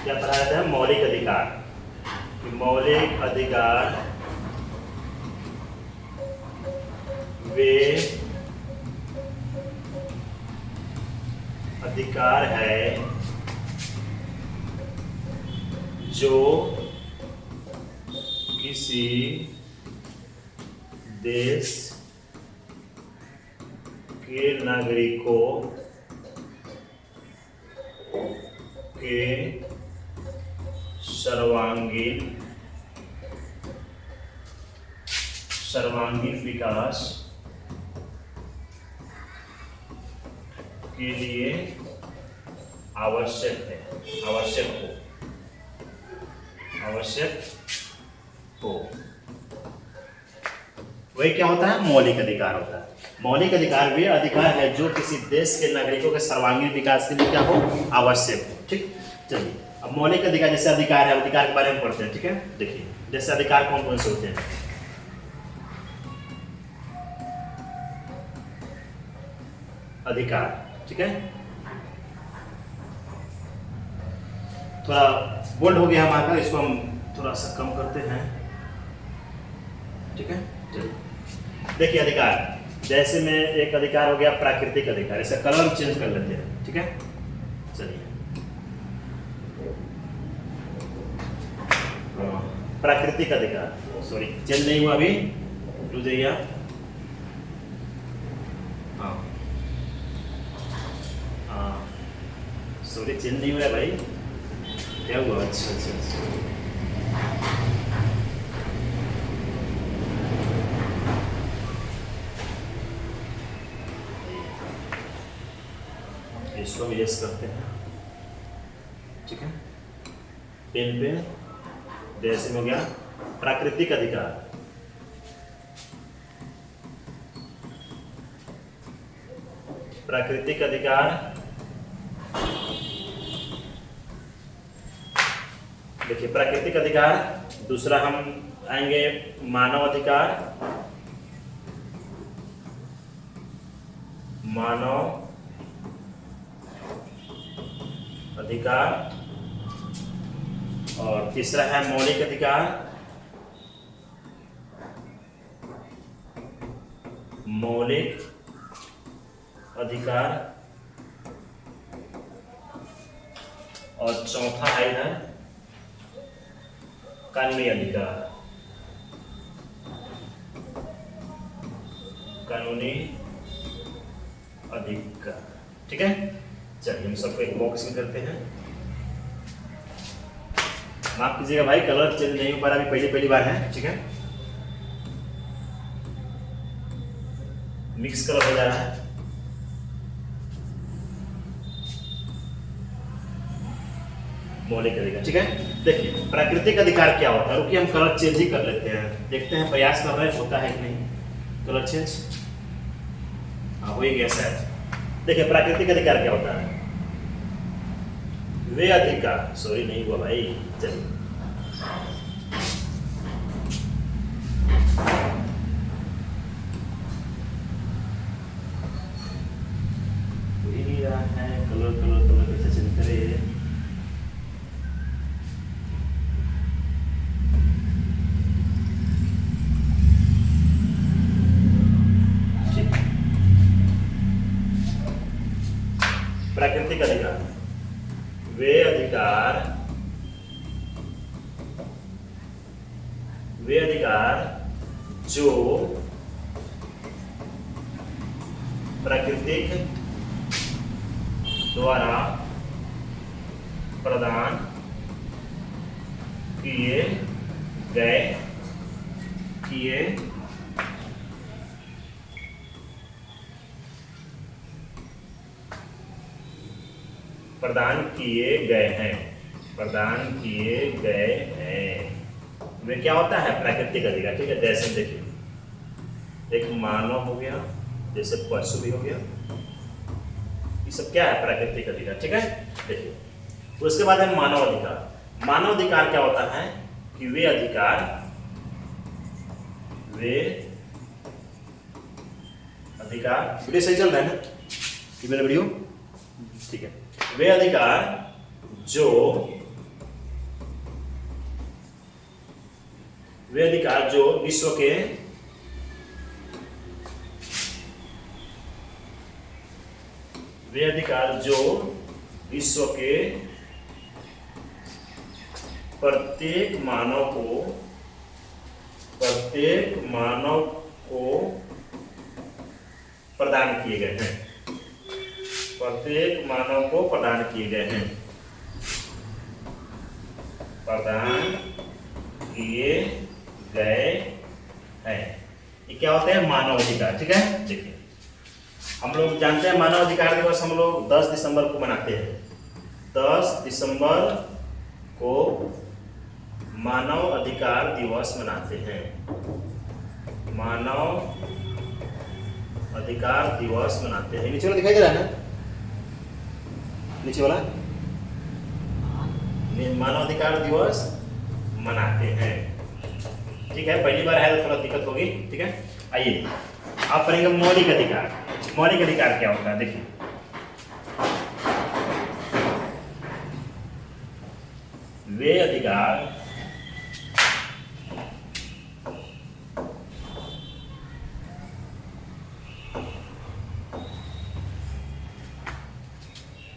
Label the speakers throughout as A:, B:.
A: क्या पढ़ाया था? मौलिक अधिकार। मौलिक अधिकार वे अधिकार है जो किसी देश के नागरिकों के सर्वांगीण विकास के लिए आवश्यक हो। वही क्या होता है? मौलिक अधिकार होता है। मौलिक अधिकार वे अधिकार है जो किसी देश के नागरिकों के सर्वांगीण विकास के लिए क्या हो? आवश्यक हो। ठीक, चलिए अब मौलिक अधिकार, जैसे अधिकार है, अधिकार के बारे में पढ़ते हैं। ठीक है, देखिए जैसे अधिकार कौन कौन से होते हैं। अधिकार, ठीक है, थोड़ा बोल्ड हो गया हमारा, इसको हम थोड़ा सा कम करते हैं। ठीक है, चलिए देखिए अधिकार, जैसे में एक अधिकार हो गया प्राकृतिक अधिकार, इसे कलर चेंज कर लेते हैं। ठीक है, चलिए प्राकृतिक अधिकार, सॉरी चेंज नहीं हुआ अभी, रुक जाइए। हाँ हाँ, सॉरी चेंज नहीं हुआ भाई, क्या हुआ? अच्छा अच्छा अच्छा, इसको भी यस करते हैं। ठीक है, पेन पे जैसे में हो गया प्राकृतिक अधिकार। प्राकृतिक अधिकार देखिए, प्राकृतिक अधिकार। दूसरा हम आएंगे मानव अधिकार। मानव अधिकार, और तीसरा है मौलिक अधिकार। मौलिक अधिकार, और चौथा है इधर कानूनी अधिकार। कानूनी अधिकार, ठीक है। चलिए हम सबको एक बॉक्स में करते हैं। माफ कीजिएगा भाई, कलर चेंज नहीं हो पा रहा, अभी पहली बार है। ठीक है, मिक्स कलर हो जा रहा है। मौलिक अधिकार, ठीक है। देखिए प्राकृतिक अधिकार क्या होता है, रुकिए हम कलर चेंज ही कर लेते हैं, देखते हैं प्रयास कर रहे हैं होता है कि नहीं। कलर चेंज, हाँ हो ही गया शायद। देखिए प्राकृतिक अधिकार क्या होता है, वे अधिकार, सॉरी नहीं हुआ भाई, चलिए हो ही नहीं रहा है। कलर कलर कलर कैसे चेंज करे। प्राकृतिक अधिकार, वे अधिकार जो प्राकृतिक द्वारा प्रदान किए गए वे क्या होता है, प्राकृतिक अधिकार। ठीक है, जैसे देखिए एक मानव हो गया, जैसे पशु भी हो गया, ये सब क्या है, प्राकृतिक अधिकार। ठीक है, देखिए उसके बाद है मानव अधिकार। मानव अधिकार क्या होता है कि वे अधिकार वीडियो सही चल रहा है ना, ये मेरा वीडियो, ठीक है। वे अधिकार जो वे अधिकार जो विश्व के प्रत्येक मानव को प्रदान किए गए हैं। प्रत्येक मानव को प्रदान किए गए हैं। प्रदान किए गए हैं। ये क्या होते हैं? मानव अधिकार। ठीक है, देखिए हम लोग जानते हैं मानव अधिकार दिवस हम लोग 10 दिसंबर को मनाते हैं। 10 दिसंबर को मानव अधिकार दिवस मनाते हैं। मानव अधिकार दिवस मनाते हैं। नीचे वाला दिखाई दे रहा है ना? नीचे वाला मानव अधिकार दिवस मनाते हैं। ठीक है, पहली बार है तो थोड़ा दिक्कत होगी। ठीक है, आइए आप पढ़ेंगे मौलिक अधिकार। मौलिक अधिकार क्या होता है? देखिए वे अधिकार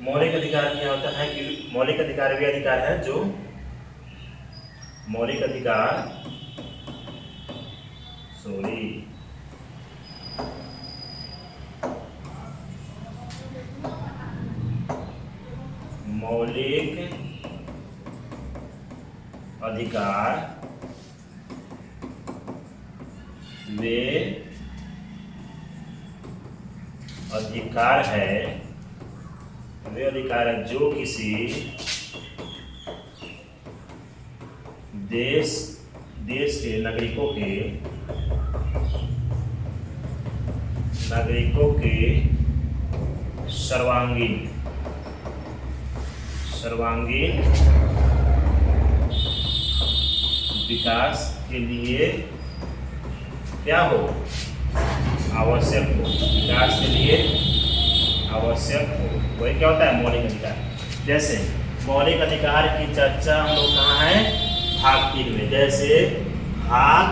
A: मौलिक अधिकार क्या होता है कि मौलिक अधिकार वे अधिकार है जो मौलिक अधिकार मौलिक अधिकार वे अधिकार है जो किसी देश के नागरिकों के सर्वांगीण विकास के लिए क्या हो? आवश्यक हो। विकास के लिए आवश्यक हो। वही क्या होता है? मौलिक अधिकार। जैसे मौलिक अधिकार की चर्चा हम लोग कहाँ है? भाग 3 में। जैसे भाग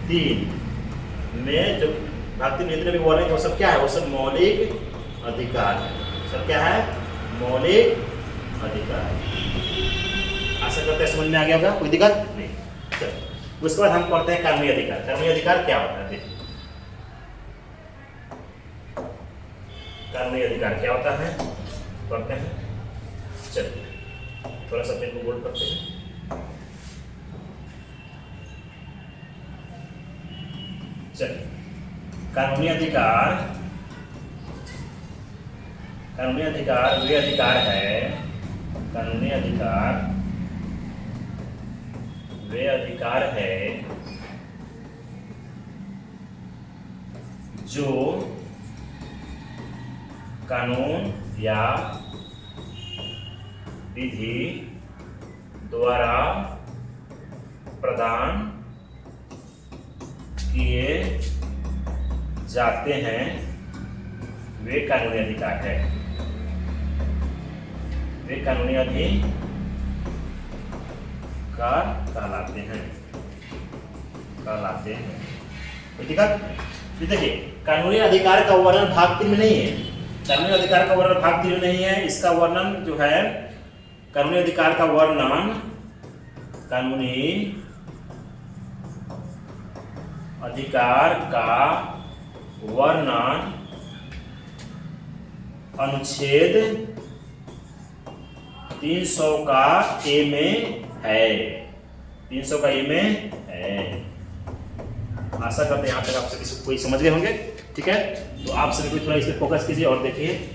A: 3 में जो भाग 3 में जितने भी बोल रहे हैं वो सब क्या है? वो सब मौलिक अधिकार है। सब क्या है? मौलिक अधिकार। आशा करते हैं समझ में आ गया होगा, कोई दिक्कत नहीं। चलो उसके बाद हम पढ़ते हैं कानूनी अधिकार। कानूनी अधिकार क्या होता है? देखिए कानूनी अधिकार क्या होता है पढ़ते हैं। चलिए थोड़ा सा पेन को बोल्ड करते हैं। चलिए कानूनी अधिकार वे अधिकार है। कानूनी अधिकार वे अधिकार है जो कानून या विधि द्वारा प्रदान किए जाते हैं, वे कानूनी अधिकार है। वे कानूनी अधिकार कहलाते हैं। ठीक है, देखिए कानूनी अधिकार का वर्णन भाग 3 में नहीं है। कानूनी अधिकार का वर्णन भाग 3 में नहीं है। इसका वर्णन जो है कानूनी अधिकार का वर्णन कानूनी अधिकार का वर्णन अनुच्छेद 300 का ए में है। 300 का ए में है। आशा करते हैं यहाँ तक आप सभी कोई समझ गए होंगे। ठीक है, तो आप सभी को थोड़ा इस पर फोकस कीजिए और देखिए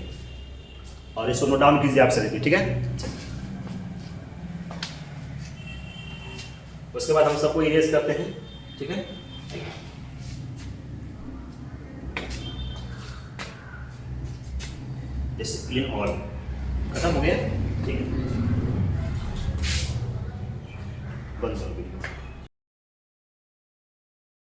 A: और इसको नोट डाउन कीजिए आप सभी। ठीक है, उसके बाद हम सबको इरेज करते हैं। ठीक है, डिसिप्लिन ऑल खत्म हो गया। ठीक है, बंद कर दीजिए।